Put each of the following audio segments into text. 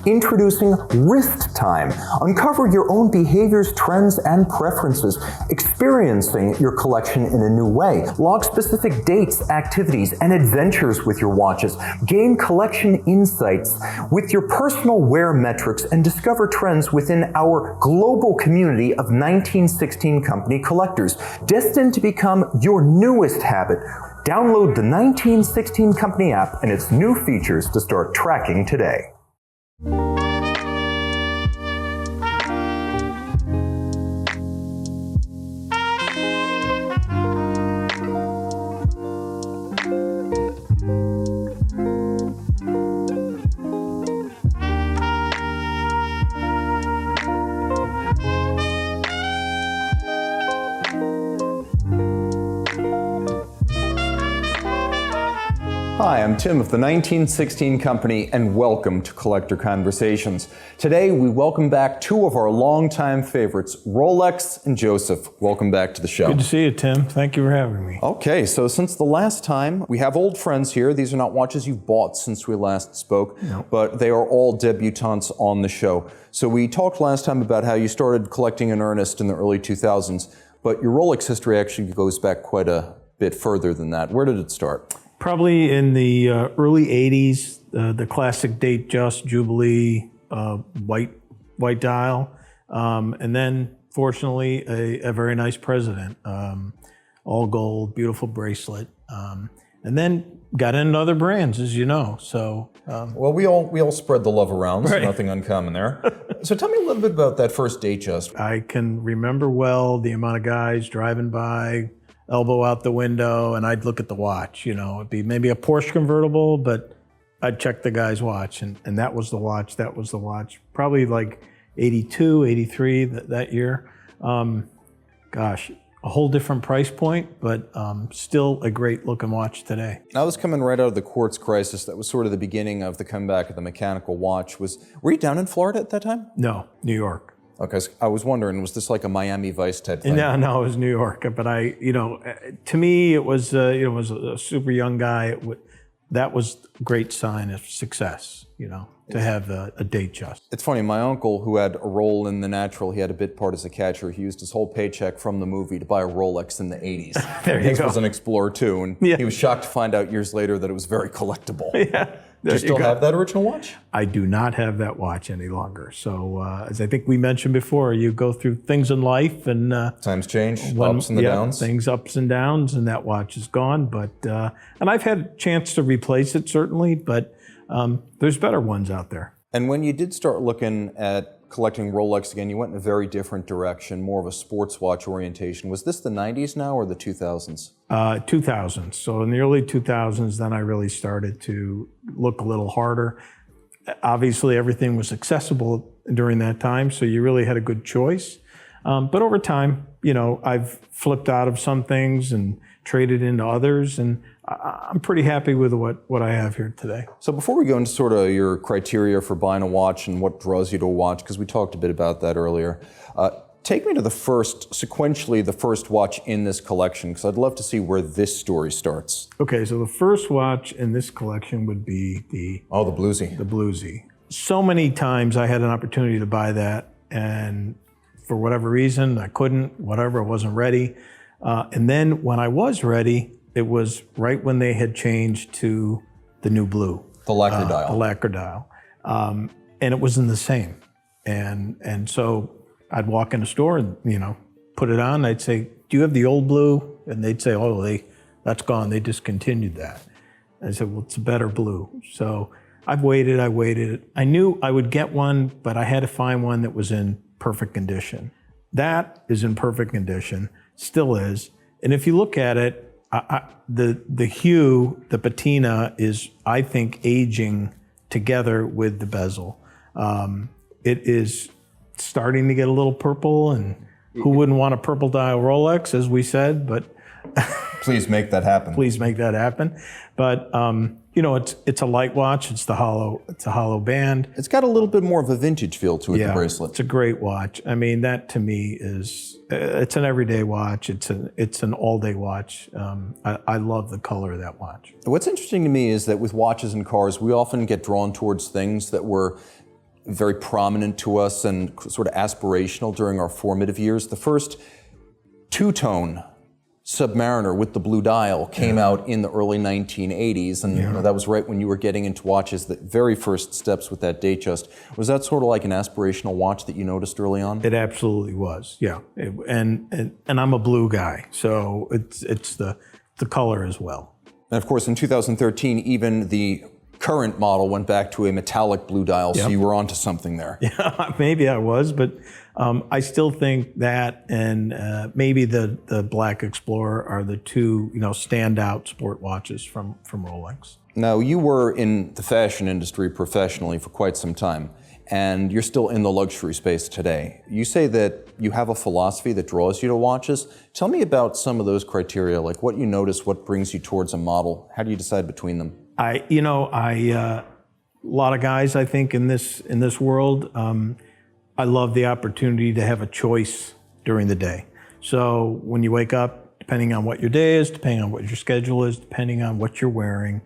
Introducing wrist time. Uncover your own behaviors, trends, and preferences. Experiencing your collection in a new way. Log specific dates, activities, and adventures with your watches. Gain collection insights with your personal wear metrics and discover trends within our global community of 1916 Company collectors, destined to become your newest habit. Download the 1916 Company app and its new features to start tracking today. Hi, I'm Tim of the 1916 Company, and welcome to Collector Conversations. Today, we welcome back two of our longtime favorites, Rolex and Joseph. Welcome back to the show. Good to see you, Tim. Thank you for having me. Okay, so since the last time, we have old friends here. These are not watches you've bought since we last spoke, but they are all debutantes on the show. So we talked last time about how you started collecting in earnest in the early 2000s, but your Rolex history actually goes back quite a bit further than that. Where did it start? Probably in the early 80s, the classic Datejust Jubilee white dial, and then fortunately a very nice president, all gold, beautiful bracelet, and then got into other brands, as you know. So well, we all spread the love around, so right. Nothing uncommon there. So tell me a little bit about that first Datejust. I can remember well the amount of guys driving by, elbow out the window, and I'd look at the watch. You know, it'd be maybe a Porsche convertible, but I'd check the guy's watch, and that was the watch, that was the watch. Probably like 82, 83, that year. Gosh, a whole different price point, but still a great looking watch today. I was coming right out of the quartz crisis. That was sort of the beginning of the comeback of the mechanical watch. Were you down in Florida at that time? No, New York. Okay, so I was wondering, was this like a Miami Vice type thing? No, it was New York. But to me, it was, it was a super young guy. That was a great sign of success, to have a Datejust. It's funny, my uncle, who had a role in The Natural, he had a bit part as a catcher. He used his whole paycheck from the movie to buy a Rolex in the 80s. There you go. He was an explorer too, and he was shocked to find out years later that it was very collectible. Yeah. Do you still have that original watch? I do not have that watch any longer. So as I think we mentioned before, you go through things in life and times change, ups and downs. Things ups and downs, and that watch is gone. But and I've had a chance to replace it certainly, but there's better ones out there. And when you did start looking at collecting Rolex again, you went in a very different direction, more of a sports watch orientation. Was this the 90s now or the 2000s? 2000s. So in the early 2000s, then I really started to look a little harder. Obviously, everything was accessible during that time, so you really had a good choice. But over time, I've flipped out of some things and traded into others, and I'm pretty happy with what I have here today. So before we go into sort of your criteria for buying a watch and what draws you to a watch, because we talked a bit about that earlier, take me to sequentially the first watch in this collection, because I'd love to see where this story starts. Okay, so the first watch in this collection would be the Bluesy. The Bluesy. So many times I had an opportunity to buy that, and for whatever reason, I couldn't, I wasn't ready. And then when I was ready, it was right when they had changed to the new blue. The lacquer dial. The lacquer dial. And it was in the same. And so I'd walk in a store and, put it on. I'd say, do you have the old blue? And they'd say, that's gone. They discontinued that. I said, well, it's a better blue. So I waited. I knew I would get one, but I had to find one that was in perfect condition. That is in perfect condition, still is. And if you look at it, the hue, the patina is, I think, aging together with the bezel. It is starting to get a little purple, and who wouldn't want a purple dial Rolex, as we said, but please make that happen. Please make that happen. But it's a light watch. It's a hollow band. It's got a little bit more of a vintage feel to it. Yeah, the bracelet. It's a great watch. I mean, that to me is it's an everyday watch. It's an all day watch. I love the color of that watch. What's interesting to me is that with watches and cars, we often get drawn towards things that were very prominent to us and sort of aspirational during our formative years. The first two-tone Submariner with the blue dial came out in the early 1980s, and you know, that was right when you were getting into watches, the very first steps with that Datejust. Was that sort of like an aspirational watch that you noticed early on? It absolutely was, yeah. And I'm a blue guy, so it's the color as well. And of course, in 2013, even the current model went back to a metallic blue dial, so you were onto something there. Yeah, maybe I was, but I still think that and maybe the Black Explorer are the two, you know, standout sport watches from Rolex. Now, you were in the fashion industry professionally for quite some time, and you're still in the luxury space today. You say that you have a philosophy that draws you to watches. Tell me about some of those criteria, like what you notice, what brings you towards a model. How do you decide between them? A lot of guys, I think, in this world, I love the opportunity to have a choice during the day. So when you wake up, depending on what your day is, depending on what your schedule is, depending on what you're wearing,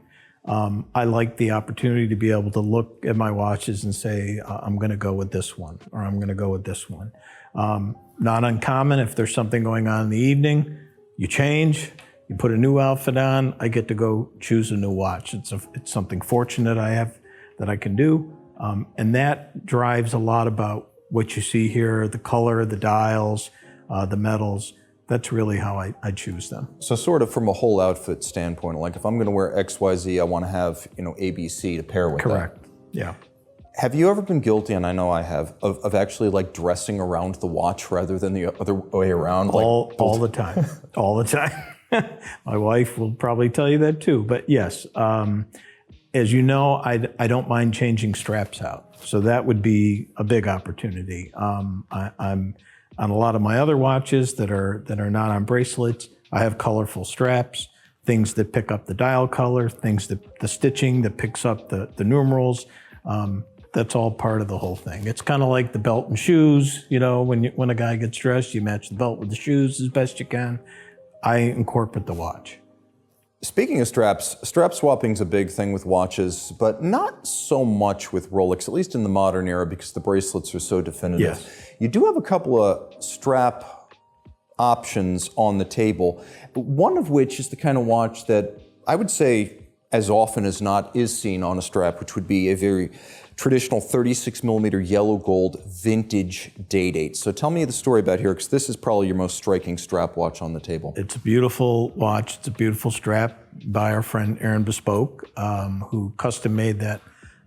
I like the opportunity to be able to look at my watches and say, I'm going to go with this one, or I'm going to go with this one. Not uncommon if there's something going on in the evening, you change, you put a new outfit on, I get to go choose a new watch. It's something fortunate I have that I can do. And that drives a lot about what you see here, the color, the dials, the metals. That's really how I choose them. So sort of from a whole outfit standpoint, like if I'm going to wear XYZ, I want to have, you know, ABC to pair with Correct. that. Yeah. Have you ever been guilty, and I know I have, of actually like dressing around the watch rather than the other way around? All the time, all the time. My wife will probably tell you that too, but yes. As you know, I don't mind changing straps out. So that would be a big opportunity. I'm on a lot of my other watches that are not on bracelets. I have colorful straps, things that pick up the dial color, things that the stitching that picks up the numerals. That's all part of the whole thing. It's kind of like the belt and shoes. You know, when a guy gets dressed, you match the belt with the shoes as best you can. I incorporate the watch. Speaking of straps, strap swapping's a big thing with watches, but not so much with Rolex, at least in the modern era, because the bracelets are so definitive. Yes. You do have a couple of strap options on the table, one of which is the kind of watch that I would say as often as not is seen on a strap, which would be a very traditional 36 millimeter yellow gold vintage day-date. So tell me the story about here, because this is probably your most striking strap watch on the table. It's a beautiful watch. It's a beautiful strap by our friend Aaron Bespoke, who custom made that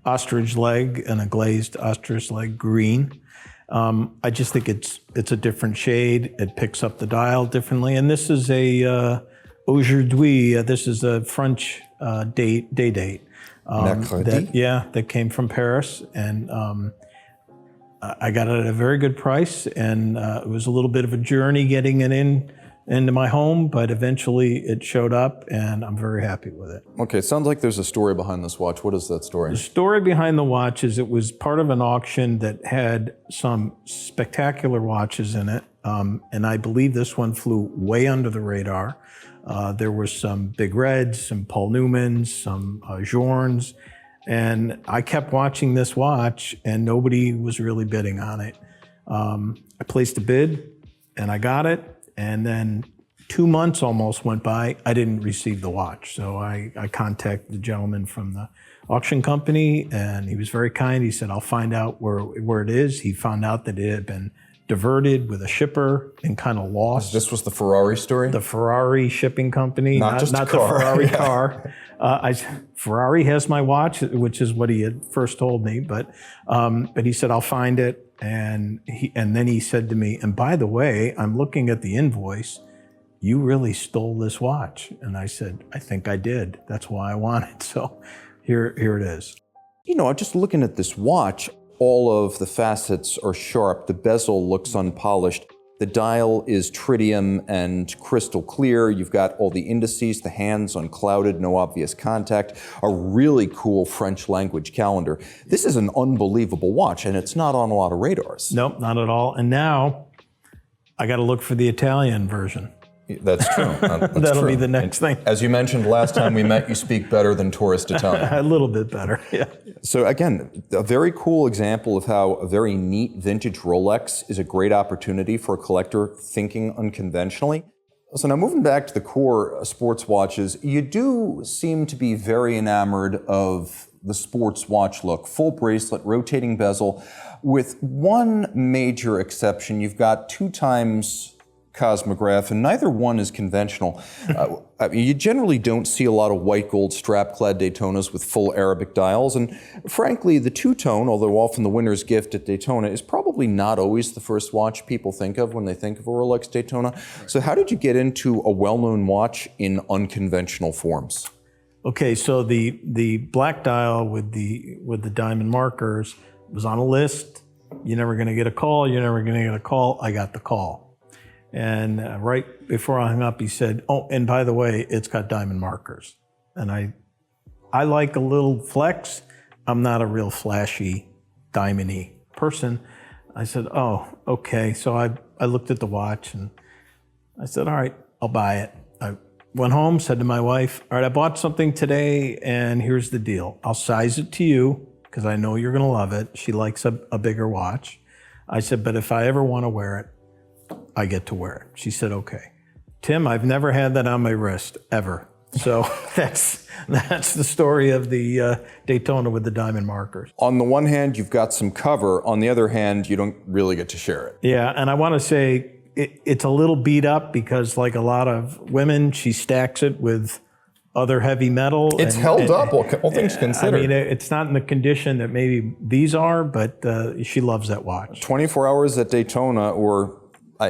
ostrich leg and a glazed ostrich leg green. I just think it's a different shade. It picks up the dial differently. And this is a aujourd'hui, this is a French day-date. That came from Paris, and I got it at a very good price, and it was a little bit of a journey getting it into my home, but eventually it showed up, and I'm very happy with it. Okay, it sounds like there's a story behind this watch. What is that story? The story behind the watch is it was part of an auction that had some spectacular watches in it, and I believe this one flew way under the radar. There were some Big Reds, some Paul Newmans, some Journes, and I kept watching this watch and nobody was really bidding on it. I placed a bid and I got it, and then 2 months almost went by, I didn't receive the watch. So I contacted the gentleman from the auction company, and he was very kind. He said, I'll find out where it is. He found out that it had been diverted with a shipper and kind of lost. This was the Ferrari story? The Ferrari shipping company, not just the Ferrari car. Ferrari has my watch, which is what he had first told me, but he said, I'll find it. And then he said to me, and by the way, I'm looking at the invoice. You really stole this watch. And I said, I think I did. That's why I want it. So here it is. You know, just looking at this watch, all of the facets are sharp. The bezel looks unpolished. The dial is tritium and crystal clear. You've got all the indices, the hands unclouded, no obvious contact, a really cool French language calendar. This is an unbelievable watch, and it's not on a lot of radars. Nope, not at all. And now I got to look for the Italian version. That's true. That's That'll true. be the next thing. As you mentioned last time we met, you speak better than tourist Daytona. A little bit better, yeah. So again, a very cool example of how a very neat vintage Rolex is a great opportunity for a collector thinking unconventionally. So now moving back to the core sports watches, you do seem to be very enamored of the sports watch look. Full bracelet, rotating bezel, with one major exception. You've got 2 times cosmograph, and neither one is conventional. I mean, you generally don't see a lot of white gold strap-clad Daytonas with full Arabic dials, and frankly, the two-tone, although often the winner's gift at Daytona, is probably not always the first watch people think of when they think of a Rolex Daytona. So how did you get into a well-known watch in unconventional forms? Okay, so the black dial with the diamond markers was on a list. You're never going to get a call. You're never going to get a call. I got the call. And right before I hung up, he said, "Oh, and by the way, it's got diamond markers." And I like a little flex. I'm not a real flashy, diamondy person. I said, "Oh, okay." So I looked at the watch and I said, "All right, I'll buy it." I went home, said to my wife, "All right, I bought something today, and here's the deal. I'll size it to you because I know you're going to love it." She likes a bigger watch. I said, "But if I ever want to wear it, I get to wear it." She said, "Okay." Tim, I've never had that on my wrist, ever. So that's the story of the Daytona with the diamond markers. On the one hand, you've got some cover. On the other hand, you don't really get to share it. Yeah, and I want to say it's a little beat up because, like a lot of women, she stacks it with other heavy metal. It's held up, all things considered. I mean, it's not in the condition that maybe these are, but she loves that watch. 24 hours at Daytona or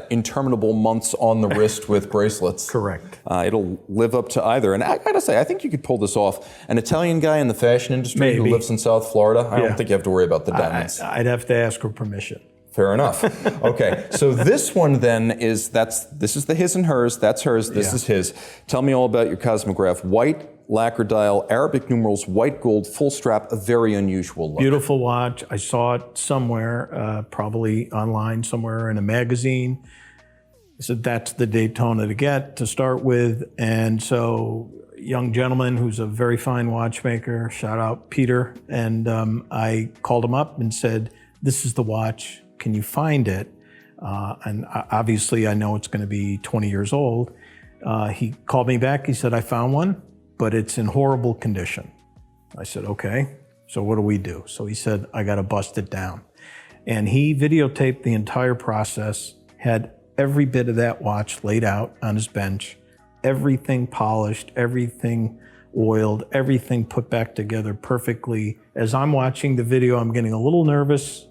interminable months on the wrist with bracelets. Correct. It'll live up to either. And I gotta say, I think you could pull this off. An Italian guy in the fashion industry who lives in South Florida, I don't think you have to worry about the diamonds. I'd have to ask her permission. Fair enough. Okay, so this one then is, this is the his and hers, that's hers, this is his. Tell me all about your cosmograph. White, lacquer dial, Arabic numerals, white gold, full strap, a very unusual look. Beautiful watch. I saw it somewhere, probably online somewhere in a magazine. I said, that's the Daytona to get to start with. And so, young gentleman who's a very fine watchmaker, shout out Peter, and I called him up and said, this is the watch. Can you find it? And obviously I know it's going to be 20 years old. He called me back. He said, I found one, but it's in horrible condition. I said, okay, so what do we do? So he said, I got to bust it down. And he videotaped the entire process, had every bit of that watch laid out on his bench, everything polished, everything oiled, everything put back together perfectly. As I'm watching the video, I'm getting a little nervous,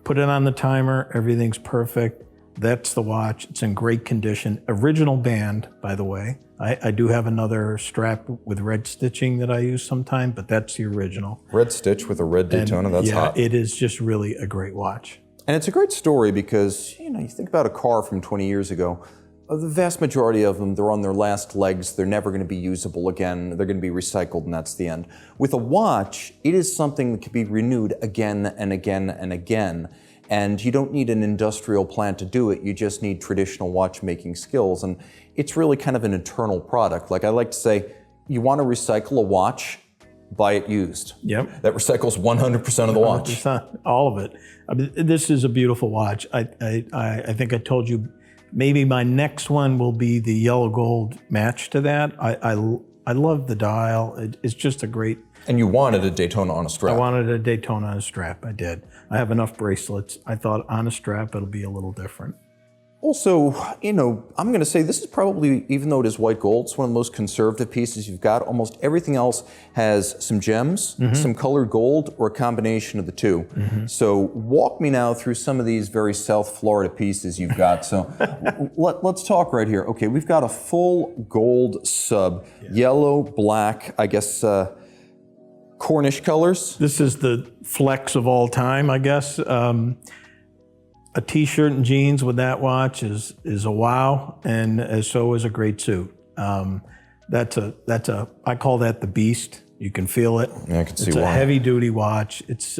put it on the timer, everything's perfect. That's the watch. It's in great condition. Original band, by the way. I do have another strap with red stitching that I use sometime, but that's the original. Red stitch with a red Daytona, that's hot. Yeah, it is just really a great watch. And it's a great story because, you think about a car from 20 years ago, the vast majority of them, they're on their last legs. They're never going to be usable again. They're going to be recycled, and that's the end. With a watch, it is something that can be renewed again and again and again. And you don't need an industrial plant to do it. You just need traditional watchmaking skills. And it's really kind of an eternal product. Like I like to say, you want to recycle a watch, buy it used. Yep. That recycles 100% of the watch. 100%, all of it. I mean, this is a beautiful watch. I think I told you, maybe my next one will be the yellow gold match to that. I love the dial. It's just a great. And you wanted a Daytona on a strap. I wanted a Daytona on a strap. I did. I have enough bracelets. I thought on a strap it'll be a little different. Also, I'm going to say this is probably, even though it is white gold, it's one of the most conservative pieces you've got. Almost everything else has some gems, some colored gold, or a combination of the two. So walk me now through some of these very South Florida pieces you've got. So let's talk right here. Okay, we've got a full gold sub, yellow, black, I guess, Cornish colors. This is the flex of all time, I guess. A t-shirt and jeans with that watch is a wow, and so is a great suit. That's a I call that the beast. You can feel it. Yeah, I can see why. It's a why. heavy duty watch. It's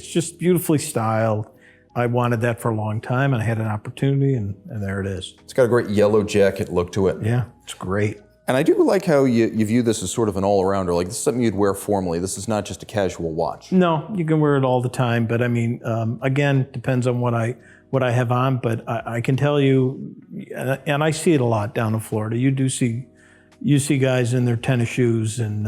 just beautifully styled. I wanted that for a long time, and I had an opportunity, and there it is. It's got a great yellow jacket look to it. Yeah, it's great. And I do like how you view this as sort of an all-arounder. Like, this is something you'd wear formally. This is not just a casual watch. No, you can wear it all the time, but I mean, again, depends on what I have on. But I can tell you, and I see it a lot down in Florida. You see guys in their tennis shoes, and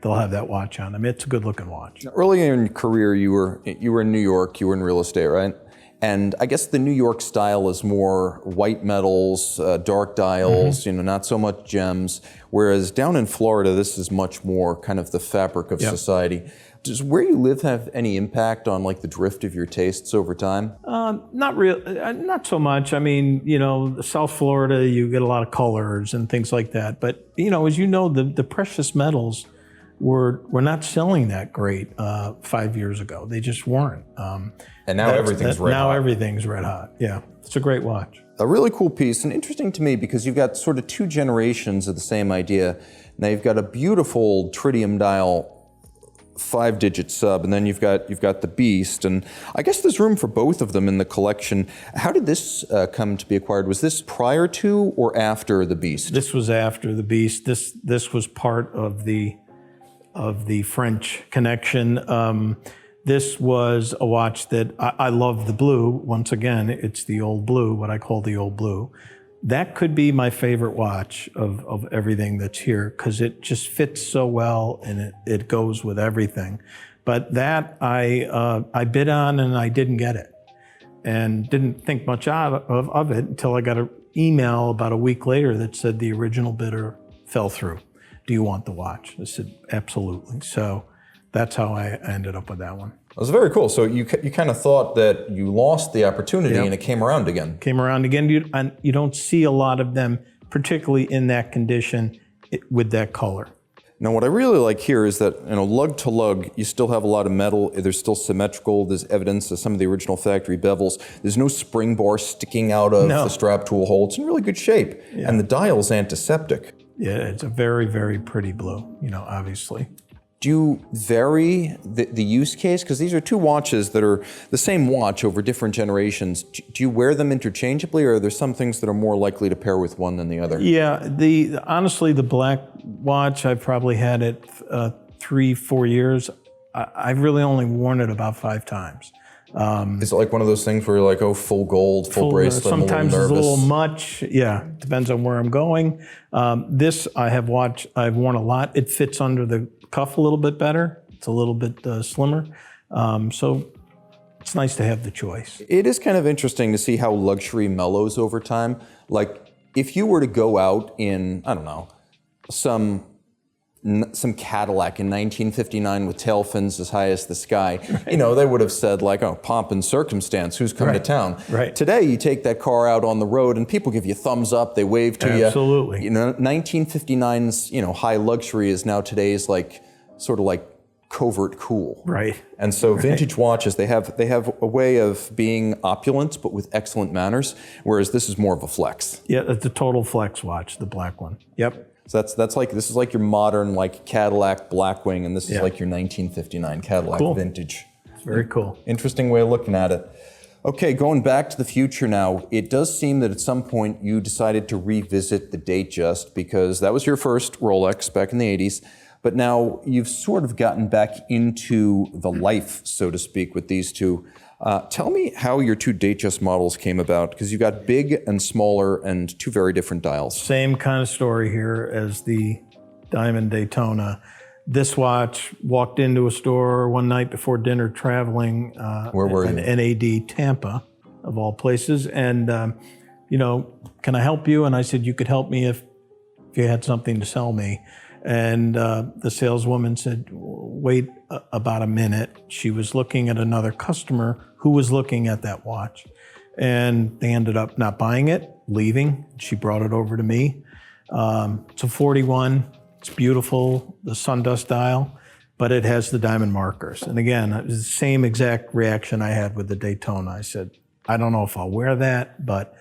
they'll have that watch on them. It's a good-looking watch. Early in your career, you were in New York. You were in real estate, right? And I guess the New York style is more white metals, dark dials, not so much gems. Whereas down in Florida, this is much more kind of the fabric of society. Does where you live have any impact on like the drift of your tastes over time? Not so much. I mean, South Florida, you get a lot of colors and things like that. But as you know, the precious metals were not selling that great 5 years ago. They just weren't. And now everything's red hot. Now everything's red hot. Yeah, it's a great watch. A really cool piece, and interesting to me because you've got sort of two generations of the same idea. Now you've got a beautiful tritium dial 5-digit sub, and then you've got the Beast, and I guess there's room for both of them in the collection. How did this come to be acquired? Was this prior to or after the Beast? This was after the Beast. This was part of the French connection. This was a watch that I love the blue. Once again, it's the old blue, what I call the old blue. That could be my favorite watch of everything that's here because it just fits so well and it goes with everything. But that I bid on and I didn't get it and didn't think much of it until I got an email about a week later that said the original bidder fell through. Do you want the watch? I said, absolutely. So that's how I ended up with that one. That was very cool. So you kind of thought that you lost the opportunity and it came around again. Came around again. You don't see a lot of them, particularly in that condition with that color. Now, what I really like here is that, lug to lug, you still have a lot of metal. They're still symmetrical. There's evidence of some of the original factory bevels. There's no spring bar sticking out of the strap tool hole. It's in really good shape. Yeah. And the dial's antiseptic. Yeah, it's a very, very pretty blue, obviously. Do you vary the use case? Because these are two watches that are the same watch over different generations. Do you wear them interchangeably, or are there some things that are more likely to pair with one than the other? Yeah, honestly, the black watch, I've probably had it 3-4 years. I've really only worn it about 5 times. Is it like one of those things where you're like, oh, full gold, full bracelet, sometimes I'm a little nervous? It's a little much. Yeah, depends on where I'm going. This I've worn a lot. It fits under the cuff a little bit better. It's a little bit slimmer. So it's nice to have the choice. It is kind of interesting to see how luxury mellows over time. Like if you were to go out in, I don't know, some Cadillac in 1959 with tail fins as high as the sky, they would have said like, oh, pomp and circumstance, who's coming to town? Right. Today, you take that car out on the road and people give you thumbs up, they wave to you. Absolutely. 1959's, high luxury is now today's sort of like covert cool. Right. And so vintage watches, they have a way of being opulent, but with excellent manners, whereas this is more of a flex. Yeah, it's a total flex watch, the black one. Yep. So this is like your modern Cadillac Blackwing, and this is like your 1959 Cadillac vintage. It's very cool. Interesting way of looking at it. Okay, going back to the future now, it does seem that at some point you decided to revisit the Datejust because that was your first Rolex back in the 80s, but now you've sort of gotten back into the life, so to speak, with these two. Tell me how your two Datejust models came about, because you got big and smaller and two very different dials. Same kind of story here as the Diamond Daytona. This watch, walked into a store one night before dinner traveling. Where were you? NAD Tampa, of all places. And, can I help you? And I said, you could help me if you had something to sell me. And the saleswoman said, wait about a minute. She was looking at another customer who was looking at that watch. And they ended up not buying it, leaving. She brought it over to me. It's a 41. It's beautiful, the Sundust dial, but it has the diamond markers. And again, it was the same exact reaction I had with the Daytona. I said, I don't know if I'll wear that, but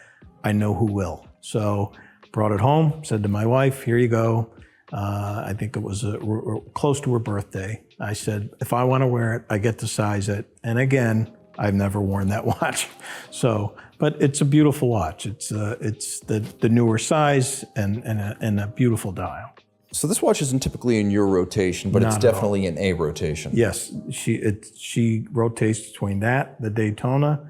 I know who will. So brought it home, said to my wife, here you go. I think it was close to her birthday. I said, if I want to wear it, I get to size it. And again, I've never worn that watch. So, but it's a beautiful watch. It's the newer size and a beautiful dial. So this watch isn't typically in your rotation, but it's Not at all. definitely in a rotation. Yes, she rotates between that, the Daytona,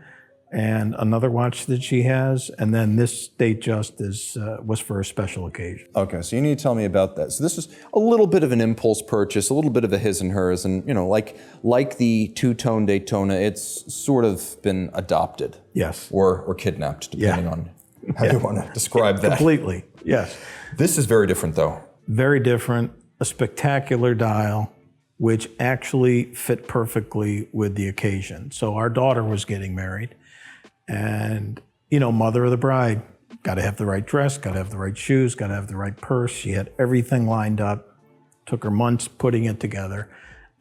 and another watch that she has, and then this Datejust was for a special occasion. Okay, so you need to tell me about that. So this is a little bit of an impulse purchase, a little bit of a his and hers, and like the two-tone Daytona, it's sort of been adopted. Yes. Or kidnapped, depending on how you want to describe that. Completely, yes. This is very different, though. Very different, a spectacular dial, which actually fit perfectly with the occasion. So our daughter was getting married, and, mother of the bride, got to have the right dress, got to have the right shoes, got to have the right purse. She had everything lined up. Took her months putting it together.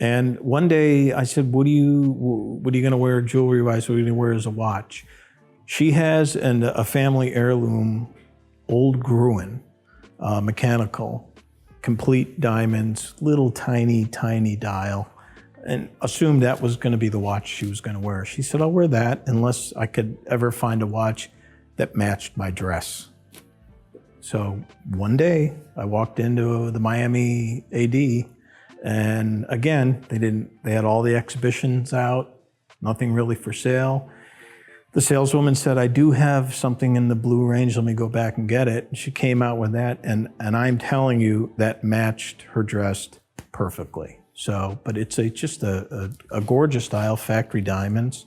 And one day I said, what are you going to wear jewelry-wise? What are you going to wear as a watch? She has a family heirloom, old Gruen, mechanical, complete diamonds, little tiny, tiny dial, and assumed that was going to be the watch she was going to wear. She said, I'll wear that unless I could ever find a watch that matched my dress. So one day I walked into the Miami AD, and again, they had all the exhibitions out, nothing really for sale. The saleswoman said, I do have something in the blue range, let me go back and get it. And she came out with that, and I'm telling you, that matched her dress perfectly. So, but it's just a gorgeous dial, factory diamonds,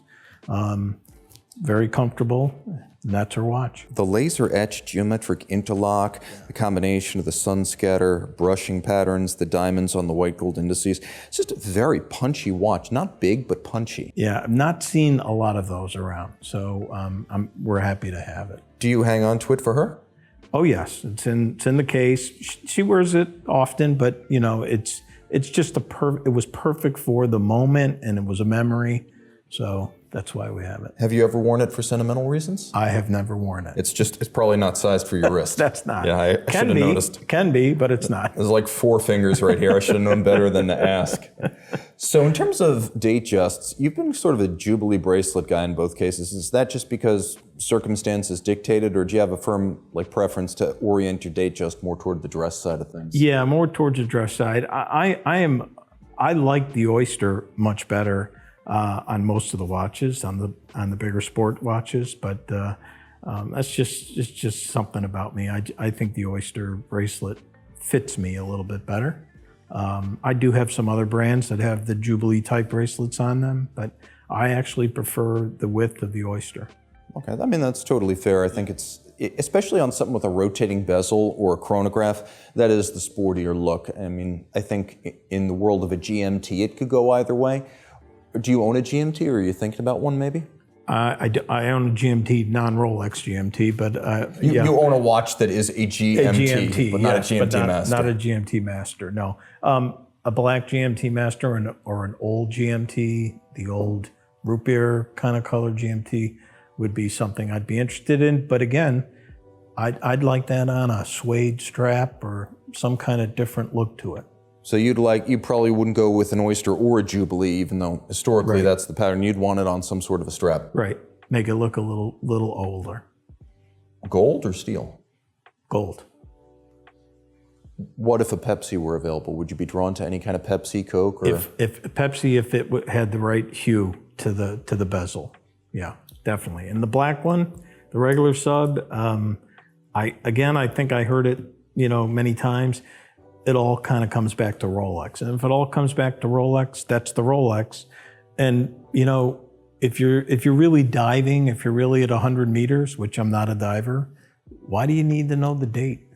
very comfortable, and that's her watch. The laser-etched geometric interlock, the combination of the sun scatter, brushing patterns, the diamonds on the white gold indices. It's just a very punchy watch. Not big, but punchy. Yeah, I've not seen a lot of those around, so we're happy to have it. Do you hang on to it for her? Oh yes, it's in the case. She wears it often, but it's just it was perfect for the moment, and it was a memory, so that's why we have it. Have you ever worn it for sentimental reasons? I have never worn it. It's probably not sized for your wrist. That's not. Yeah, I should have noticed. Can be, but it's not. There's like 4 fingers right here. I should have known better than to ask. So in terms of Datejusts, you've been sort of a Jubilee bracelet guy in both cases. Is that just because circumstances dictated, or do you have a firm preference to orient your Datejust more toward the dress side of things? Yeah, more towards the dress side. I like the Oyster much better on most of the watches, on the bigger sport watches, but it's just something about me. I think the Oyster bracelet fits me a little bit better. I do have some other brands that have the Jubilee type bracelets on them, but I actually prefer the width of the Oyster. Okay, I mean, that's totally fair. I think especially on something with a rotating bezel or a chronograph, that is the sportier look. I mean, I think in the world of a GMT, it could go either way. Do you own a GMT, or are you thinking about one maybe? I own a GMT, non-Rolex GMT, but you own a watch that is a GMT, but not a GMT Master. Not a GMT Master, no. A black GMT Master or an old GMT, the old root beer kind of color GMT would be something I'd be interested in. But again, I'd like that on a suede strap or some kind of different look to it. So you probably wouldn't go with an Oyster or a Jubilee, even though historically that's the pattern. You'd want it on some sort of a strap. Right. Make it look a little older. Gold or steel? Gold. What if a Pepsi were available? Would you be drawn to any kind of Pepsi, Coke? Or? If Pepsi, if it had the right hue to the bezel, yeah, definitely. And the black one, the regular sub, I think I heard it, many times. It all kind of comes back to Rolex. And if it all comes back to Rolex, that's the Rolex. And, if you're really diving, if you're really at 100 meters, which I'm not a diver, why do you need to know the date?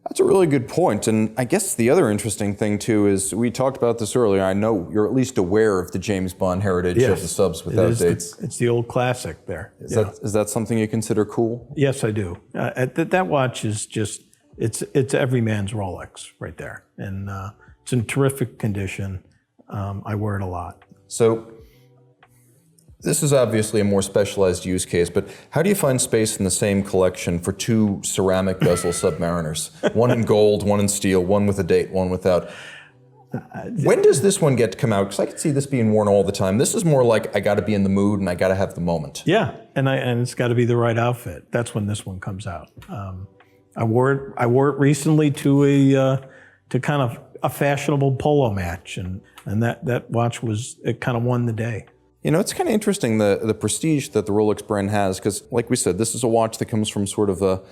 That's a really good point. And I guess the other interesting thing, too, is we talked about this earlier. I know you're at least aware of the James Bond heritage of the subs without dates. It's the old classic there. Is that something you consider cool? Yes, I do. That watch is just... It's every man's Rolex right there, and it's in terrific condition. I wear it a lot. So this is obviously a more specialized use case, but how do you find space in the same collection for 2 ceramic bezel Submariners? One in gold, one in steel, one with a date, one without. When does this one get to come out? Because I could see this being worn all the time. This is more like I got to be in the mood and I got to have the moment. Yeah, and it's got to be the right outfit. That's when this one comes out. I wore it recently to kind of a fashionable polo match, and that watch it kind of won the day. You know, it's kind of interesting the prestige that the Rolex brand has, because like we said, this is a watch that comes from sort of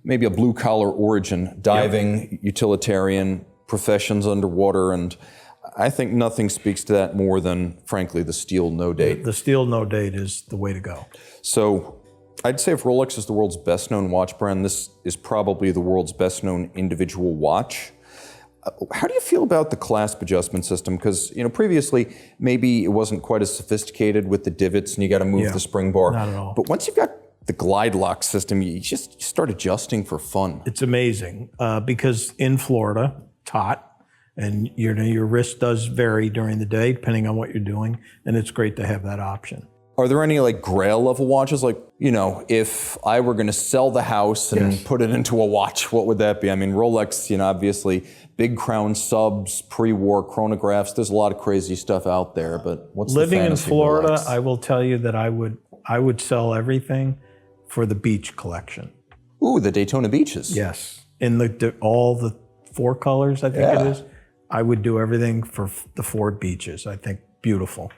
maybe a blue collar origin, diving, utilitarian, professions underwater, and I think nothing speaks to that more than, frankly, the steel no date. The steel no date is the way to go. So I'd say if Rolex is the world's best known watch brand, this is probably the world's best known individual watch. How do you feel about the clasp adjustment system? Because, you know, previously maybe it wasn't quite as sophisticated with the divots and you got to move the spring bar. Not at all. But once you've got the glide lock system, you just start adjusting for fun. It's amazing because in Florida, it's hot, and your wrist does vary during the day depending on what you're doing, and it's great to have that option. Are there any like Grail-level watches? Like, you know, if I were going to sell the house and put it into a watch, what would that be? I mean, Rolex, you know, obviously big crown subs, pre-war chronographs. There's a lot of crazy stuff out there, but what's living the in fantasy Florida? Rolex? I will tell you that I would sell everything for the beach collection. Ooh, the Daytona beaches. Yes, in all the 4 colors, I think it is. I would do everything for the 4 beaches. I think beautiful.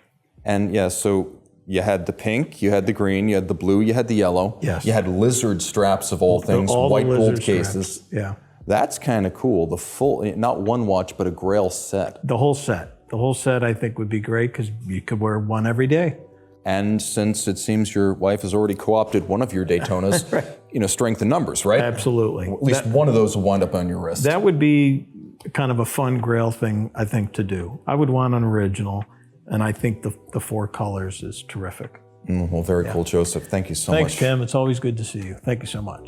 And yeah, so you had the pink, you had the green, you had the blue, you had the yellow. Yes. You had lizard straps of all things, white gold cases. Straps. Yeah. That's kind of cool. The full, not one watch, but a Grail set. The whole set. The whole set I think would be great because you could wear one every day. And since it seems your wife has already co-opted one of your Daytonas, Right. you know, strength in numbers, right? Absolutely. At least one of those will wind up on your wrist. That would be kind of a fun Grail thing, I think, to do. I would want an original, and I think the 4 colors is terrific. Well, very cool, Joseph. Thank you so much. Thanks, Tim. It's always good to see you. Thank you so much.